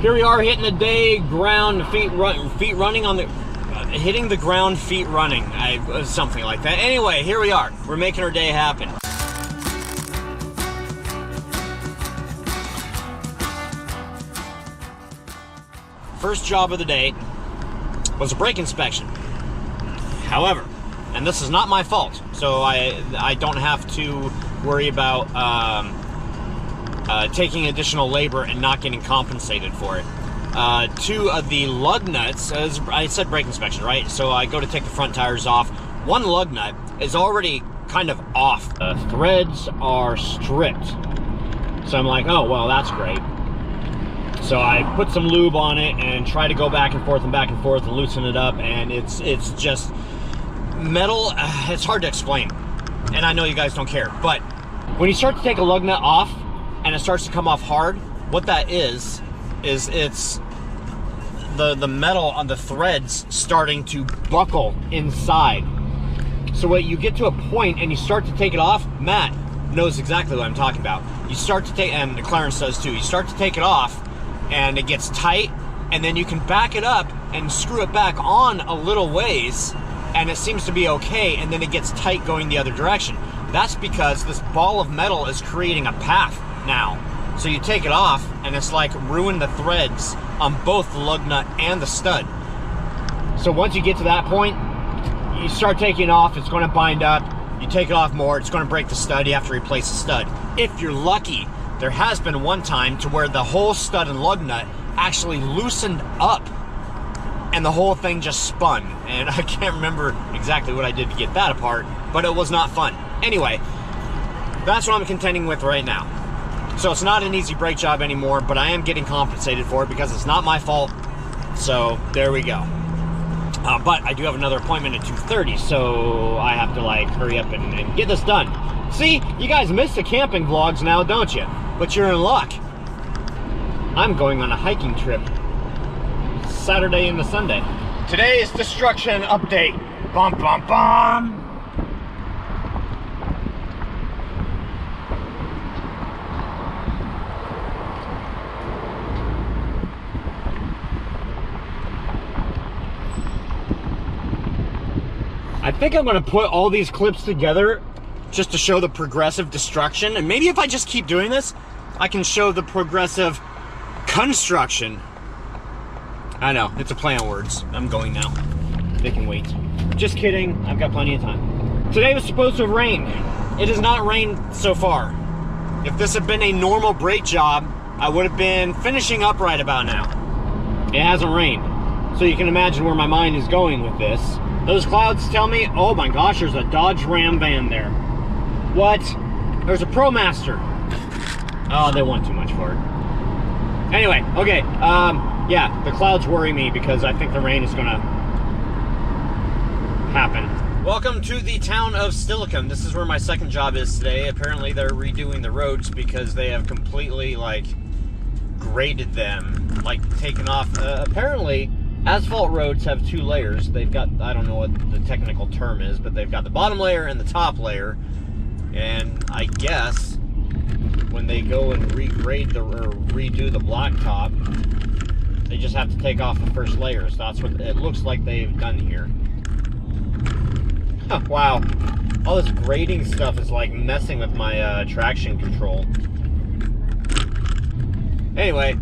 Here we are hitting the day, ground, feet running on the, hitting the ground, feet running, something like that. Anyway, here we are. We're making our day happen. First job of the day was a brake inspection. However, and this is not my fault, so I don't have to worry about taking additional labor and not getting compensated for it. Two of the lug nuts, as I said, brake inspection, right? So I go to take the front tires off. One lug nut is already kind of off. The threads are stripped. So I'm like, oh, well, that's great. So I put some lube on it and try to go back and forth and loosen it up, and it's just metal. It's hard to explain, and I know you guys don't care, but when you start to take a lug nut off and it starts to come off hard, what that is it's the metal on the threads starting to buckle inside. So when you get to a point and you start to take it off, Matt knows exactly what I'm talking about. You start to take, and Clarence does too, you start to take it off and it gets tight, and then you can back it up and screw it back on a little ways, and it seems to be okay, and then it gets tight going the other direction. That's because this ball of metal is creating a path now. So you take it off, and it's like ruin the threads on both the lug nut and the stud. So once you get to that point, you start taking it off, it's going to bind up. You take it off more, it's going to break the stud, you have to replace the stud. If you're lucky, there has been one time to where the whole stud and lug nut actually loosened up and the whole thing just spun. And I can't remember exactly what I did to get that apart, but it was not fun. Anyway, that's what I'm contending with right now. So it's not an easy brake job anymore, but I am getting compensated for it because it's not my fault. So there we go. But I do have another appointment at 2:30, so I have to like hurry up and get this done. See, you guys miss the camping vlogs now, don't you? But you're in luck. I'm going on a hiking trip Saturday into Sunday. Today's destruction update. Bum, bum, bum. I think I'm going to put all these clips together just to show the progressive destruction. And maybe if I just keep doing this, I can show the progressive construction. I know, it's a play on words. I'm going now. They can wait. Just kidding, I've got plenty of time. Today was supposed to rain. It has not rained so far. If this had been a normal brake job, I would have been finishing up right about now. It hasn't rained. So you can imagine where my mind is going with this. Those clouds tell me, oh my gosh, there's a Dodge Ram van there. What? There's a ProMaster. Oh, they want too much for it. Anyway, okay, yeah, the clouds worry me because I think the rain is gonna happen. Welcome to the town of Stillicum. This is where my second job is today. Apparently they're redoing the roads because they have completely, like, graded them, like, taken off. Apparently, asphalt roads have two layers. They've got, I don't know what the technical term is, but they've got the bottom layer and the top layer. And I guess when they go and regrade or redo the blacktop, they just have to take off the first layer. So that's what it looks like they've done here. Huh, wow. All this grading stuff is like messing with my traction control. Anyway,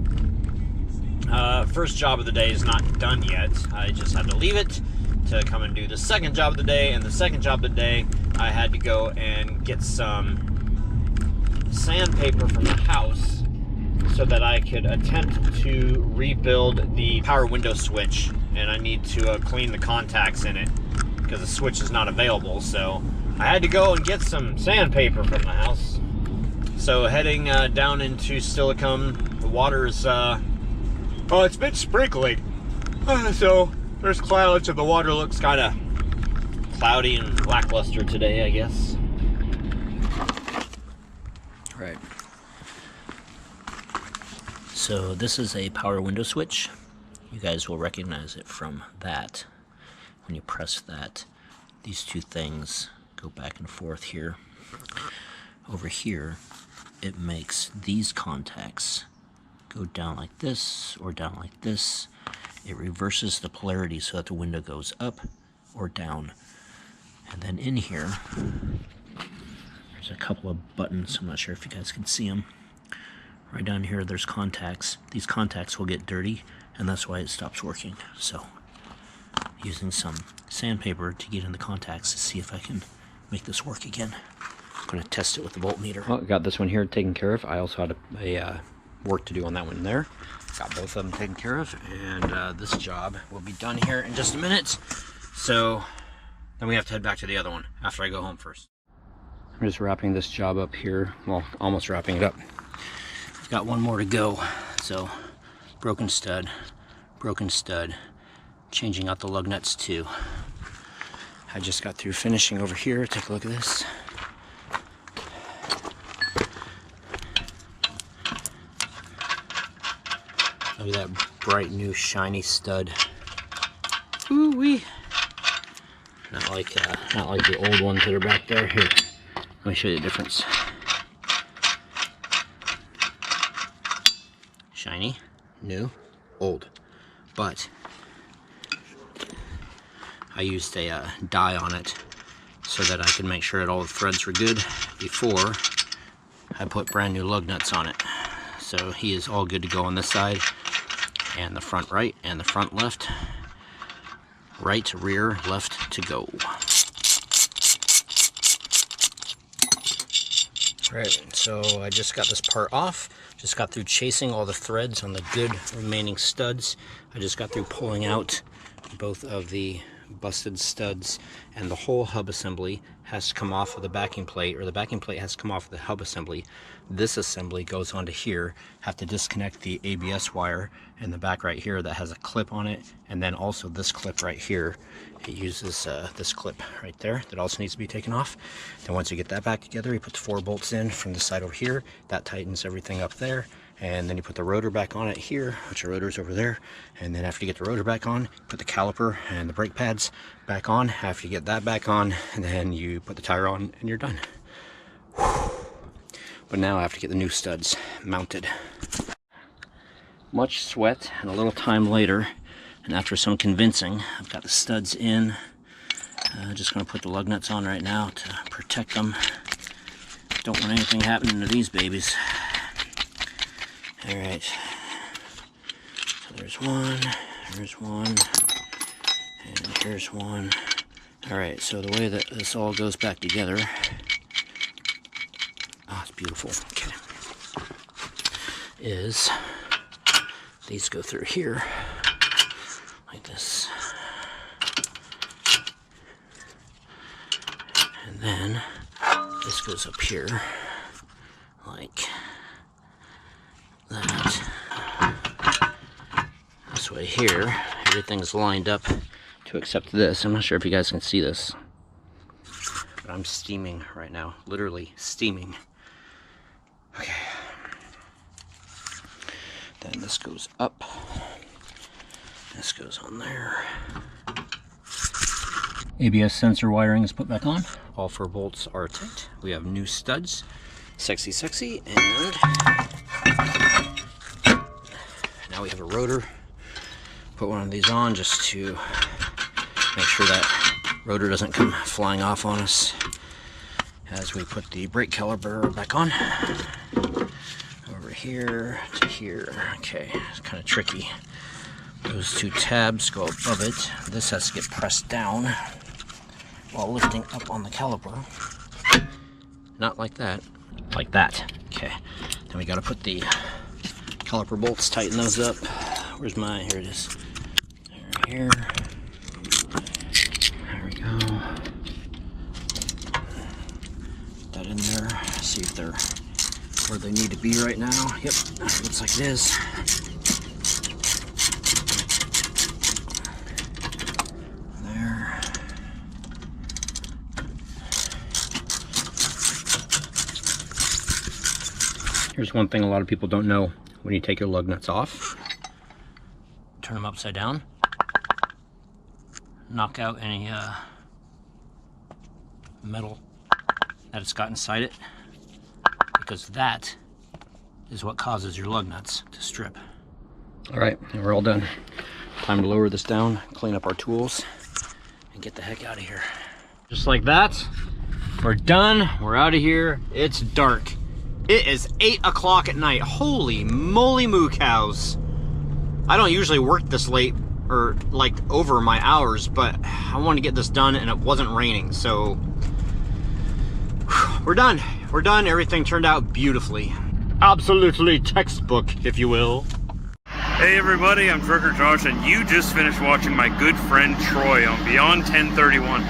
first job of the day is not done yet. I just had to leave it to come and do the second job of the day, and the second job of the day I had to go and get some sandpaper from the house so that I could attempt to rebuild the power window switch, and I need to clean the contacts in it because the switch is not available. So I had to go and get some sandpaper from the house. So heading down into Stillicum. The water is oh, it's been sprinkling, so there's clouds and the water looks kind of cloudy and lackluster today, I guess. Right. So this is a power window switch. You guys will recognize it from that. When you press that, these two things go back and forth here. Over here, it makes these contacts go down like this or down like this. It reverses the polarity so that the window goes up or down. And then in here, there's a couple of buttons. I'm not sure if you guys can see them. Right down here, there's contacts. These contacts will get dirty, and that's why it stops working. So, using some sandpaper to get in the contacts to see if I can make this work again. I'm going to test it with the voltmeter. Well, got this one here taken care of. I also had a work to do on that one there. Got both of them taken care of, and this job will be done here in just a minute. So, then we have to head back to the other one after I go home first. I'm just wrapping this job up here. Well, almost wrapping it up. I've got one more to go. So, broken stud, changing out the lug nuts too. I just got through finishing over here. Take a look at this. Look at that bright new shiny stud. Ooh wee! Not like the old ones that are back there. Here, let me show you the difference. Shiny, new, old. But I used a dye on it so that I could make sure that all the threads were good before I put brand new lug nuts on it. So he is all good to go on this side, and the front right and the front left. Right, rear, left to go. Right, so I just got this part off. Just got through chasing all the threads on the good remaining studs. I just got through pulling out both of the busted studs, and the whole hub assembly has to come off of the backing plate, or the backing plate has to come off of the hub assembly. This assembly goes onto here. Have to disconnect the ABS wire in the back right here that has a clip on it, and then also this clip right here. It uses this clip right there that also needs to be taken off. Then once you get that back together, you put the 4 bolts in from the side over here. That tightens everything up there. And then you put the rotor back on it here, which the rotor's over there. And then after you get the rotor back on, put the caliper and the brake pads back on. After you get that back on, and then you put the tire on and you're done. Whew. But now I have to get the new studs mounted. Much sweat and a little time later, and after some convincing, I've got the studs in. Just gonna put the lug nuts on right now to protect them. Don't want anything happening to these babies. Alright, so there's one, and here's one. Alright, so the way that this all goes back together, oh, it's beautiful, okay, is these go through here, like this, and then this goes up here, like that. This way here, everything's lined up to accept this. I'm not sure if you guys can see this, but I'm steaming right now, literally steaming. Okay. Then this goes up. This goes on there. ABS sensor wiring is put back on. All 4 bolts are tight. We have new studs. Sexy, sexy, and now we have a rotor. Put one of these on just to make sure that rotor doesn't come flying off on us as we put the brake caliper back on. Over here to here. Okay, it's kind of tricky. Those 2 tabs go above it. This has to get pressed down while lifting up on the caliper. Not like that. Like that. Okay. Then we got to put the caliper bolts, tighten those up. Where's my, here it is. Here. There we go. Put that in there. See if they're where they need to be right now. Yep, looks like it is. There. Here's one thing a lot of people don't know when you take your lug nuts off. Turn them upside down. Knock out any metal that it's got inside it, because that is what causes your lug nuts to strip. All right, and we're all done. Time to lower this down, clean up our tools, and get the heck out of here. Just like that, we're done. We're out of here. It's dark. It is 8 o'clock at night. Holy moly moo cows. I don't usually work this late or like over my hours, but I wanted to get this done and it wasn't raining, so we're done. We're done. Everything turned out beautifully. Absolutely textbook, if you will. Hey everybody, I'm Trucker Josh, and you just finished watching my good friend Troy on Beyond 1031.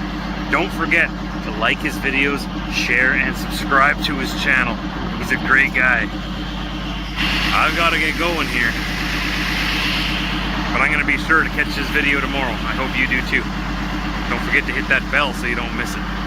Don't forget to like his videos, share, and subscribe to his channel. He's a great guy. I've got to get going here, but I'm going to be sure to catch this video tomorrow. I hope you do too. Don't forget to hit that bell so you don't miss it.